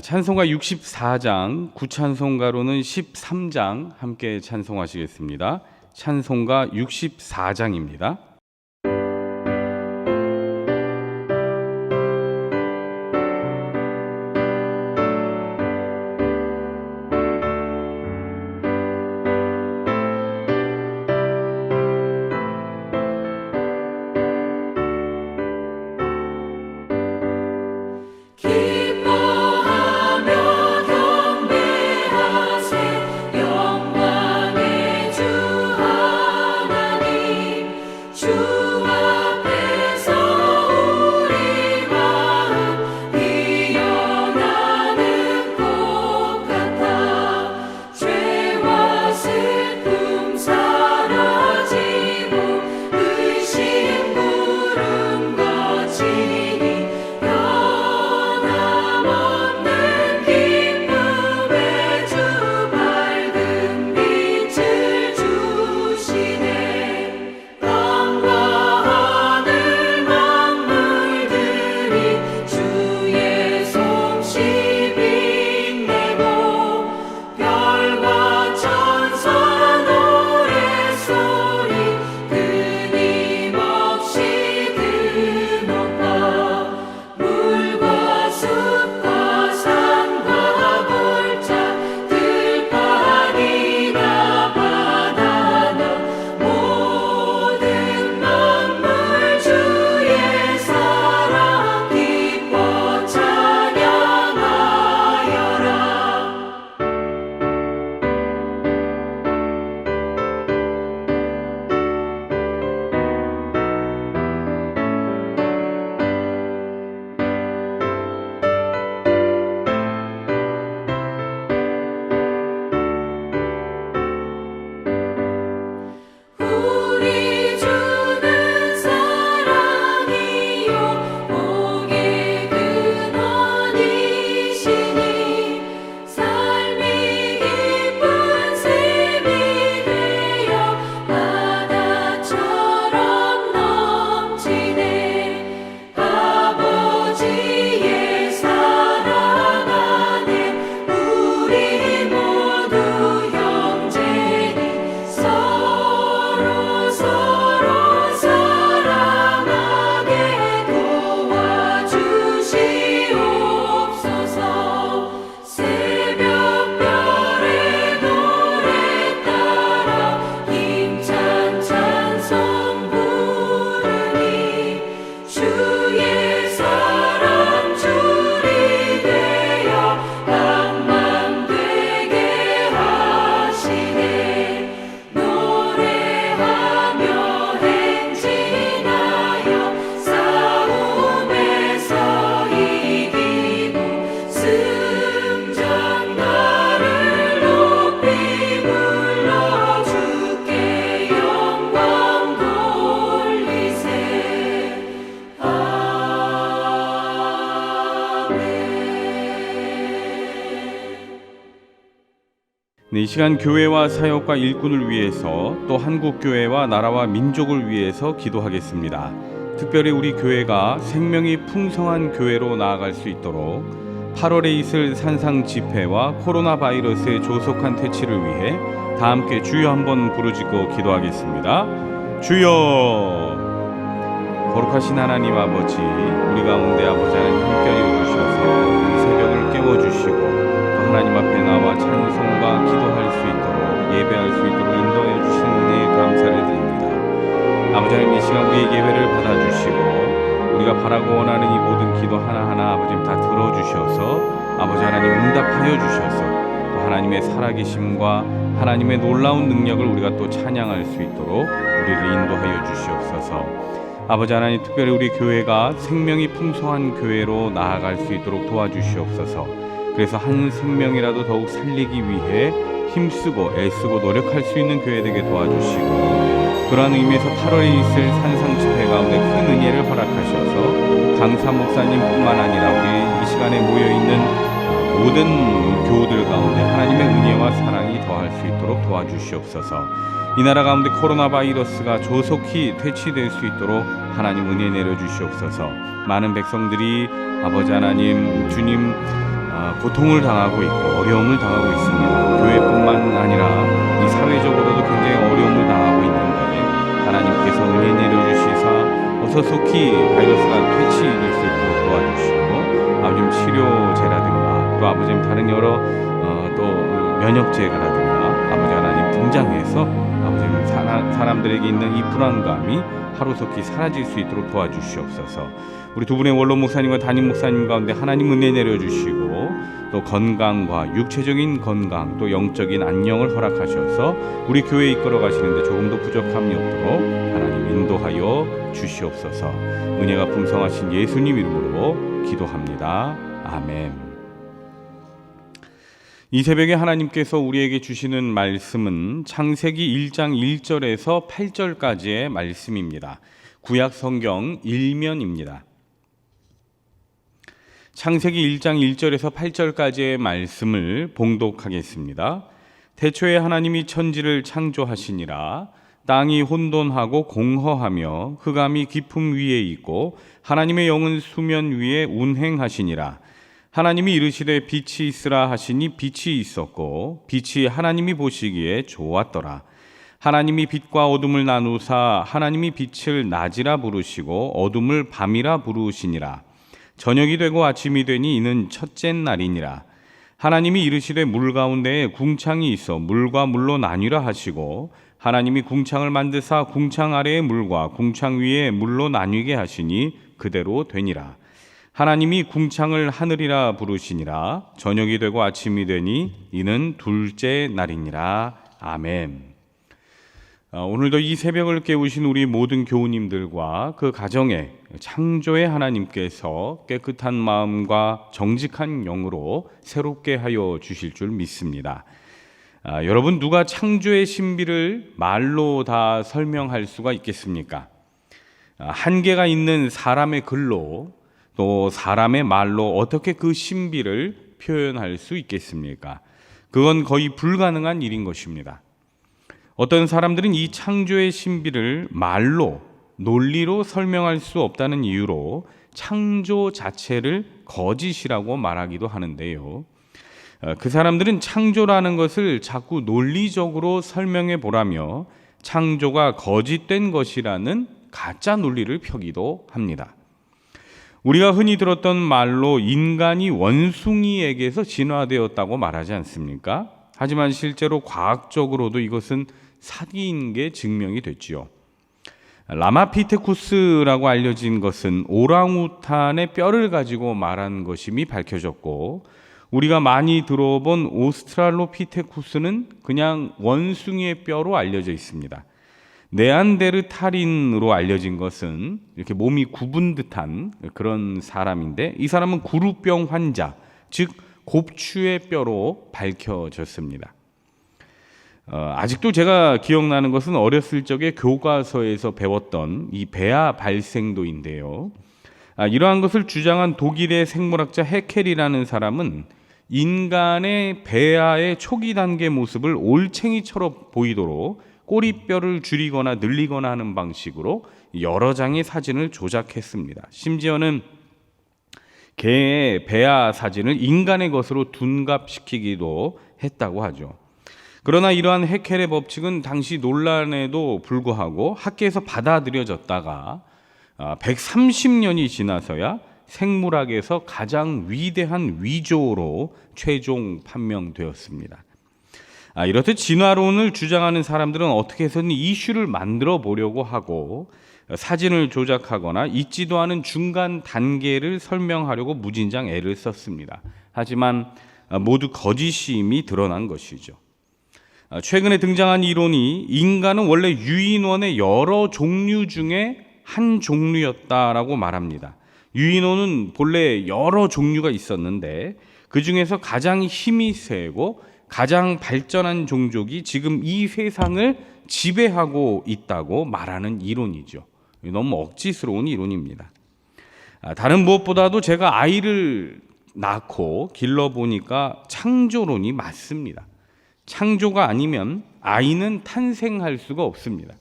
찬송가 64장, 구찬송가로는 13장 함께 찬송하시겠습니다. 찬송가 64장입니다. 이 시간 교회와 사역과 일꾼을 위해서 또 한국교회와 나라와 민족을 위해서 기도하겠습니다. 특별히 우리 교회가 생명이 풍성한 교회로 나아갈 수 있도록 8월에 있을 산상 집회와 코로나 바이러스의 조속한 퇴치를 위해 다 함께 주여 한번 부르짖고 기도하겠습니다. 주여! 거룩하신 하나님 아버지, 우리 가운데 아버지 하나님 함께하여 주셔서 이 새벽을 깨워주시고 또 하나님 앞에 나와 찬송과 기도할 수 있도록 예배할 수 있도록 인도해 주시는 은혜에 감사를 드립니다. 아버지 하나님, 이 시간 우리의 예배를 받아주시고 우리가 바라고 원하는 이 모든 기도 하나하나 아버지 다 들어주셔서 아버지 하나님 응답하여 주셔서 또 하나님의 살아계심과 하나님의 놀라운 능력을 우리가 또 찬양할 수 있도록 우리를 인도하여 주시옵소서. 아버지 하나님, 특별히 우리 교회가 생명이 풍성한 교회로 나아갈 수 있도록 도와주시옵소서. 그래서 한 생명이라도 더욱 살리기 위해 힘쓰고 애쓰고 노력할 수 있는 교회 되게 도와주시고, 그러한 의미에서 8월에 있을 산상 집회 가운데 큰 은혜를 허락하셔서 강사 목사님뿐만 아니라 우리 이 시간에 모여있는 모든 교우들 가운데 하나님의 은혜와 사랑이 더할 수 있도록 도와주시옵소서. 이 나라 가운데 코로나 바이러스가 조속히 퇴치될 수 있도록 하나님 은혜 내려주시옵소서. 많은 백성들이 아버지 하나님, 주님 고통을 당하고 있고 어려움을 당하고 있습니다. 교회뿐만 아니라 이 사회적으로도 굉장히 어려움을 당하고 있는데 하나님께서 은혜 내려주시사 어서 속히 바이러스가 퇴치될 수 있도록 도와주시고 아버지 치료제라든가 또 아버지 다른 여러 또 면역제라든가 아버지 하나님 등장해서 아버지 사람들에게 있는 이 불안감이 하루속히 사라질 수 있도록 도와주시옵소서. 우리 두 분의 원로 목사님과 담임 목사님 가운데 하나님 은혜 내려주시고 또 건강과 육체적인 건강 또 영적인 안녕을 허락하셔서 우리 교회에 이끌어 가시는데 조금도 부족함이 없도록 하나님 인도하여 주시옵소서. 은혜가 풍성하신 예수님 이름으로 기도합니다. 아멘. 이 새벽에 하나님께서 우리에게 주시는 말씀은 창세기 1장 1절에서 8절까지의 말씀입니다. 구약 성경 1면입니다. 창세기 1장 1절에서 8절까지의 말씀을 봉독하겠습니다. 태초에 하나님이 천지를 창조하시니라. 땅이 혼돈하고 공허하며 흑암이 깊음 위에 있고 하나님의 영은 수면 위에 운행하시니라. 하나님이 이르시되 빛이 있으라 하시니 빛이 있었고 빛이 하나님이 보시기에 좋았더라. 하나님이 빛과 어둠을 나누사 하나님이 빛을 낮이라 부르시고 어둠을 밤이라 부르시니라. 저녁이 되고 아침이 되니 이는 첫째 날이니라. 하나님이 이르시되 물 가운데에 궁창이 있어 물과 물로 나뉘라 하시고 하나님이 궁창을 만드사 궁창 아래의 물과 궁창 위에 물로 나뉘게 하시니 그대로 되니라. 하나님이 궁창을 하늘이라 부르시니라. 저녁이 되고 아침이 되니 이는 둘째 날이니라. 아멘. 오늘도 이 새벽을 깨우신 우리 모든 교우님들과 그 가정에 창조의 하나님께서 깨끗한 마음과 정직한 영으로 새롭게 하여 주실 줄 믿습니다. 여러분, 누가 창조의 신비를 말로 다 설명할 수가 있겠습니까? 한계가 있는 사람의 글로 또 사람의 말로 어떻게 그 신비를 표현할 수 있겠습니까? 그건 거의 불가능한 일인 것입니다. 어떤 사람들은 이 창조의 신비를 말로, 논리로 설명할 수 없다는 이유로 창조 자체를 거짓이라고 말하기도 하는데요. 그 사람들은 창조라는 것을 자꾸 논리적으로 설명해 보라며 창조가 거짓된 것이라는 가짜 논리를 펴기도 합니다. 우리가 흔히 들었던 말로 인간이 원숭이에게서 진화되었다고 말하지 않습니까? 하지만 실제로 과학적으로도 이것은 사기인 게 증명이 됐지요. 라마피테쿠스라고 알려진 것은 오랑우탄의 뼈를 가지고 말한 것임이 밝혀졌고, 우리가 많이 들어본 오스트랄로피테쿠스는 그냥 원숭이의 뼈로 알려져 있습니다. 네안데르탈인으로 알려진 것은 이렇게 몸이 굽은 듯한 그런 사람인데, 이 사람은 구루병 환자, 즉 곱추의 뼈로 밝혀졌습니다. 아직도 제가 기억나는 것은 어렸을 적에 교과서에서 배웠던 이 배아 발생도인데요. 이러한 것을 주장한 독일의 생물학자 해켈이라는 사람은 인간의 배아의 초기 단계 모습을 올챙이처럼 보이도록 꼬리뼈를 줄이거나 늘리거나 하는 방식으로 여러 장의 사진을 조작했습니다. 심지어는 개의 배아 사진을 인간의 것으로 둔갑시키기도 했다고 하죠. 그러나 이러한 해켈의 법칙은 당시 논란에도 불구하고 학계에서 받아들여졌다가 130년이 지나서야 생물학에서 가장 위대한 위조로 최종 판명되었습니다. 이렇듯 진화론을 주장하는 사람들은 어떻게 해서든 이슈를 만들어 보려고 하고 사진을 조작하거나 있지도 않은 중간 단계를 설명하려고 무진장 애를 썼습니다. 하지만 모두 거짓임이 드러난 것이죠. 최근에 등장한 이론이 인간은 원래 유인원의 여러 종류 중에 한 종류였다라고 말합니다. 유인원은 본래 여러 종류가 있었는데 그 중에서 가장 힘이 세고 가장 발전한 종족이 지금 이 세상을 지배하고 있다고 말하는 이론이죠. 너무 억지스러운 이론입니다. 다른 무엇보다도 제가 아이를 낳고 길러보니까 창조론이 맞습니다. 창조가 아니면 아이는 탄생할 수가 없습니다.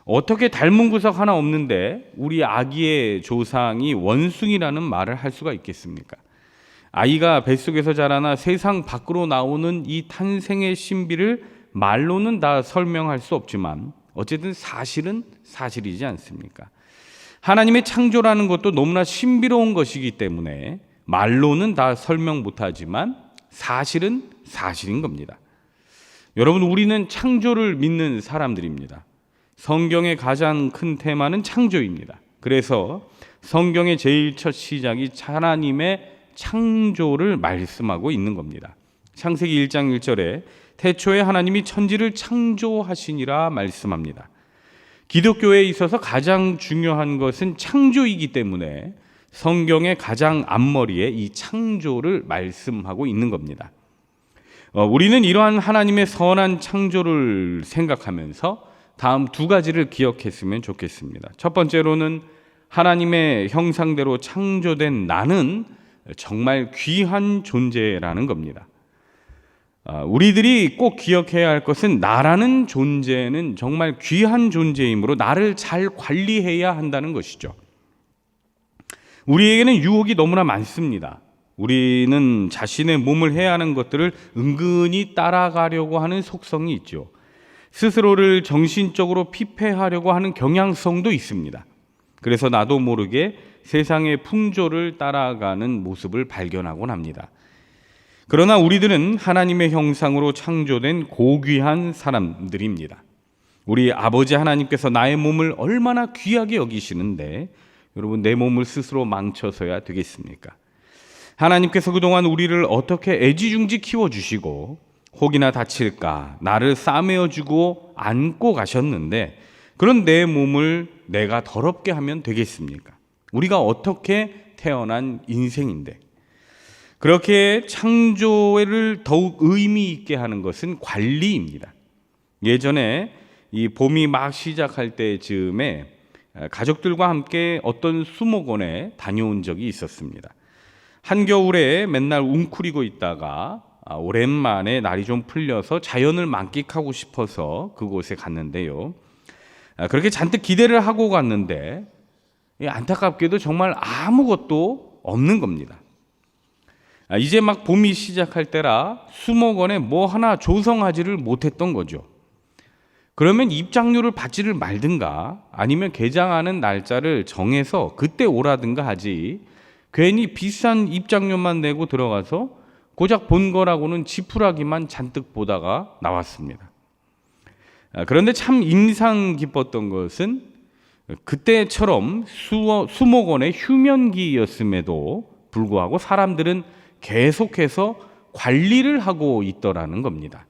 어떻게 닮은 구석 하나 없는데 우리 아기의 조상이 원숭이라는 말을 할 수가 있겠습니까? 아이가 뱃속에서 자라나 세상 밖으로 나오는 이 탄생의 신비를 말로는 다 설명할 수 없지만 어쨌든 사실은 사실이지 않습니까? 하나님의 창조라는 것도 너무나 신비로운 것이기 때문에 말로는 다 설명 못하지만 사실은 사실인 겁니다. 여러분, 우리는 창조를 믿는 사람들입니다. 성경의 가장 큰 테마는 창조입니다. 그래서 성경의 제일 첫 시작이 하나님의 창조를 말씀하고 있는 겁니다. 창세기 1장 1절에 태초에 하나님이 천지를 창조하시니라 말씀합니다. 기독교에 있어서 가장 중요한 것은 창조이기 때문에 성경의 가장 앞머리에 이 창조를 말씀하고 있는 겁니다. 우리는 이러한 하나님의 선한 창조를 생각하면서 다음 두 가지를 기억했으면 좋겠습니다. 첫 번째로는 하나님의 형상대로 창조된 나는 정말 귀한 존재라는 겁니다. 우리들이 꼭 기억해야 할 것은 나라는 존재는 정말 귀한 존재이므로 나를 잘 관리해야 한다는 것이죠. 우리에게는 유혹이 너무나 많습니다. 우리는 자신의 몸을 해야 하는 것들을 은근히 따라가려고 하는 속성이 있죠. 스스로를 정신적으로 피폐하려고 하는 경향성도 있습니다. 그래서 나도 모르게 세상의 풍조를 따라가는 모습을 발견하곤 합니다. 그러나 우리들은 하나님의 형상으로 창조된 고귀한 사람들입니다. 우리 아버지 하나님께서 나의 몸을 얼마나 귀하게 여기시는데 여러분, 내 몸을 스스로 망쳐서야 되겠습니까? 하나님께서 그동안 우리를 어떻게 애지중지 키워주시고 혹이나 다칠까 나를 싸매어주고 안고 가셨는데 그런 내 몸을 내가 더럽게 하면 되겠습니까? 우리가 어떻게 태어난 인생인데. 그렇게 창조를 더욱 의미 있게 하는 것은 관리입니다. 예전에 이 봄이 막 시작할 때쯤에 가족들과 함께 어떤 수목원에 다녀온 적이 있었습니다. 한겨울에 맨날 웅크리고 있다가 오랜만에 날이 좀 풀려서 자연을 만끽하고 싶어서 그곳에 갔는데요. 그렇게 잔뜩 기대를 하고 갔는데 안타깝게도 정말 아무것도 없는 겁니다. 이제 막 봄이 시작할 때라 수목원에 뭐 하나 조성하지를 못했던 거죠. 그러면 입장료를 받지를 말든가 아니면 개장하는 날짜를 정해서 그때 오라든가 하지, 괜히 비싼 입장료만 내고 들어가서 고작 본 거라고는 지푸라기만 잔뜩 보다가 나왔습니다. 그런데 참 인상 깊었던 것은 그때처럼 수목원의 휴면기였음에도 불구하고 사람들은 계속해서 관리를 하고 있더라는 겁니다.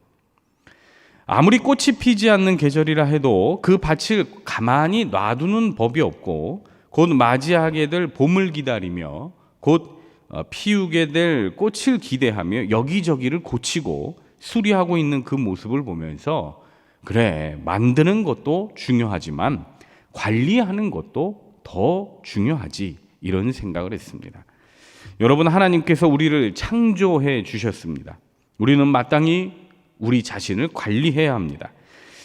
아무리 꽃이 피지 않는 계절이라 해도 그 밭을 가만히 놔두는 법이 없고 곧 맞이하게 될 봄을 기다리며 곧 피우게 될 꽃을 기대하며 여기저기를 고치고 수리하고 있는 그 모습을 보면서 그래, 만드는 것도 중요하지만 관리하는 것도 더 중요하지, 이런 생각을 했습니다. 여러분, 하나님께서 우리를 창조해 주셨습니다. 우리는 마땅히 우리 자신을 관리해야 합니다.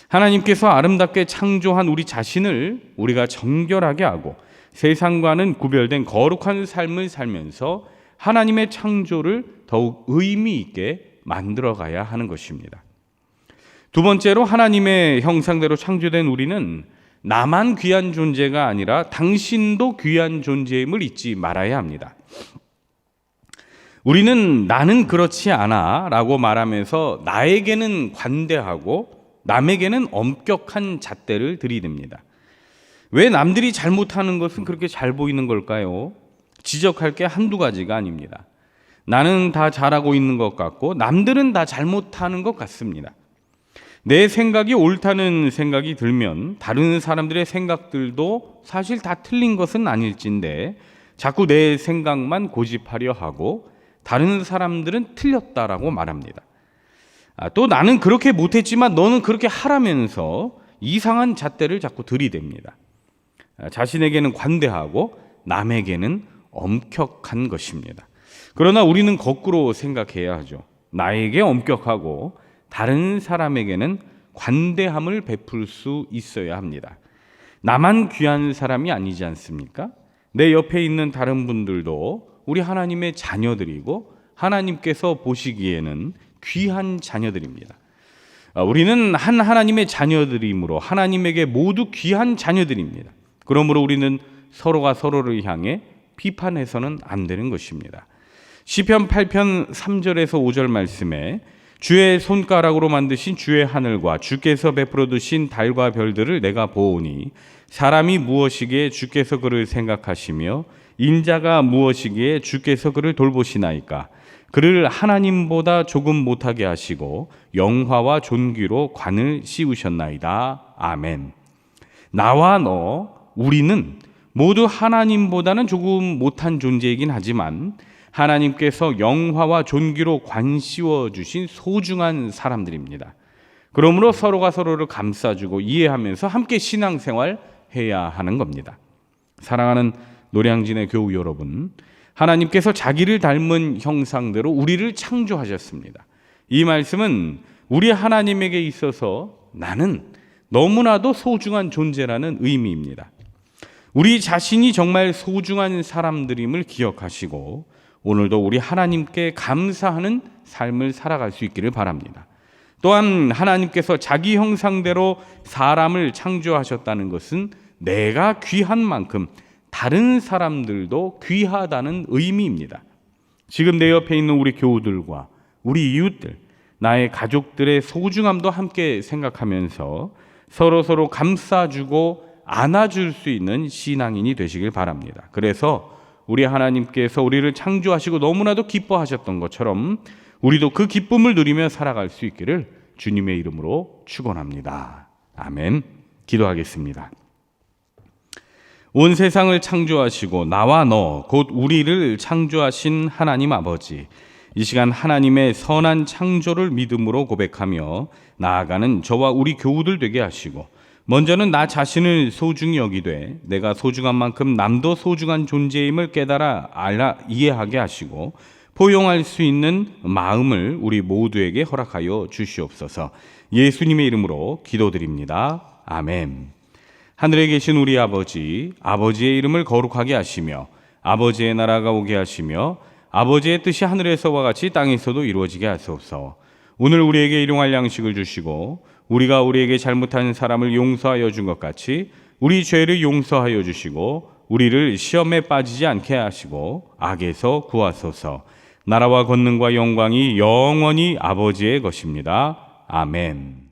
하나님께서 아름답게 창조한 우리 자신을 우리가 정결하게 하고 세상과는 구별된 거룩한 삶을 살면서 하나님의 창조를 더욱 의미 있게 만들어가야 하는 것입니다. 두 번째로, 하나님의 형상대로 창조된 우리는 나만 귀한 존재가 아니라 당신도 귀한 존재임을 잊지 말아야 합니다. 우리는 나는 그렇지 않아 라고 말하면서 나에게는 관대하고 남에게는 엄격한 잣대를 들이댑니다. 왜 남들이 잘못하는 것은 그렇게 잘 보이는 걸까요? 지적할 게 한두 가지가 아닙니다. 나는 다 잘하고 있는 것 같고 남들은 다 잘못하는 것 같습니다. 내 생각이 옳다는 생각이 들면 다른 사람들의 생각들도 사실 다 틀린 것은 아닐진데 자꾸 내 생각만 고집하려 하고 다른 사람들은 틀렸다라고 말합니다. 또 나는 그렇게 못했지만 너는 그렇게 하라면서 이상한 잣대를 자꾸 들이댑니다. 자신에게는 관대하고 남에게는 엄격한 것입니다. 그러나 우리는 거꾸로 생각해야 하죠. 나에게 엄격하고 다른 사람에게는 관대함을 베풀 수 있어야 합니다. 나만 귀한 사람이 아니지 않습니까? 내 옆에 있는 다른 분들도 우리 하나님의 자녀들이고 하나님께서 보시기에는 귀한 자녀들입니다. 우리는 한 하나님의 자녀들이므로 하나님에게 모두 귀한 자녀들입니다. 그러므로 우리는 서로가 서로를 향해 비판해서는 안 되는 것입니다. 시편 8편 3절에서 5절 말씀에 주의 손가락으로 만드신 주의 하늘과 주께서 베풀어 두신 달과 별들을 내가 보오니 사람이 무엇이기에 주께서 그를 생각하시며 인자가 무엇이기에 주께서 그를 돌보시나이까. 그를 하나님보다 조금 못하게 하시고 영화와 존귀로 관을 씌우셨나이다. 아멘. 나와 너, 우리는 모두 하나님보다는 조금 못한 존재이긴 하지만 하나님께서 영화와 존귀로 관 씌워주신 소중한 사람들입니다. 그러므로 서로가 서로를 감싸주고 이해하면서 함께 신앙생활 해야 하는 겁니다. 사랑하는 노량진의 교우 여러분, 하나님께서 자기를 닮은 형상대로 우리를 창조하셨습니다. 이 말씀은 우리 하나님에게 있어서 나는 너무나도 소중한 존재라는 의미입니다. 우리 자신이 정말 소중한 사람들임을 기억하시고 오늘도 우리 하나님께 감사하는 삶을 살아갈 수 있기를 바랍니다. 또한 하나님께서 자기 형상대로 사람을 창조하셨다는 것은 내가 귀한 만큼 다른 사람들도 귀하다는 의미입니다. 지금 내 옆에 있는 우리 교우들과 우리 이웃들, 나의 가족들의 소중함도 함께 생각하면서 서로 감싸주고 안아줄 수 있는 신앙인이 되시길 바랍니다. 그래서 우리 하나님께서 우리를 창조하시고 너무나도 기뻐하셨던 것처럼 우리도 그 기쁨을 누리며 살아갈 수 있기를 주님의 이름으로 축원합니다. 아멘. 기도하겠습니다. 온 세상을 창조하시고 나와 너, 곧 우리를 창조하신 하나님 아버지, 이 시간 하나님의 선한 창조를 믿음으로 고백하며 나아가는 저와 우리 교우들 되게 하시고 먼저는 나 자신을 소중히 여기되 내가 소중한 만큼 남도 소중한 존재임을 깨달아 이해하게 하시고 포용할 수 있는 마음을 우리 모두에게 허락하여 주시옵소서. 예수님의 이름으로 기도드립니다. 아멘. 하늘에 계신 우리 아버지, 아버지의 이름을 거룩하게 하시며 아버지의 나라가 오게 하시며 아버지의 뜻이 하늘에서와 같이 땅에서도 이루어지게 하소서. 오늘 우리에게 일용할 양식을 주시고 우리가 우리에게 잘못한 사람을 용서하여 준 것 같이 우리 죄를 용서하여 주시고 우리를 시험에 빠지지 않게 하시고 악에서 구하소서. 나라와 권능과 영광이 영원히 아버지의 것입니다. 아멘.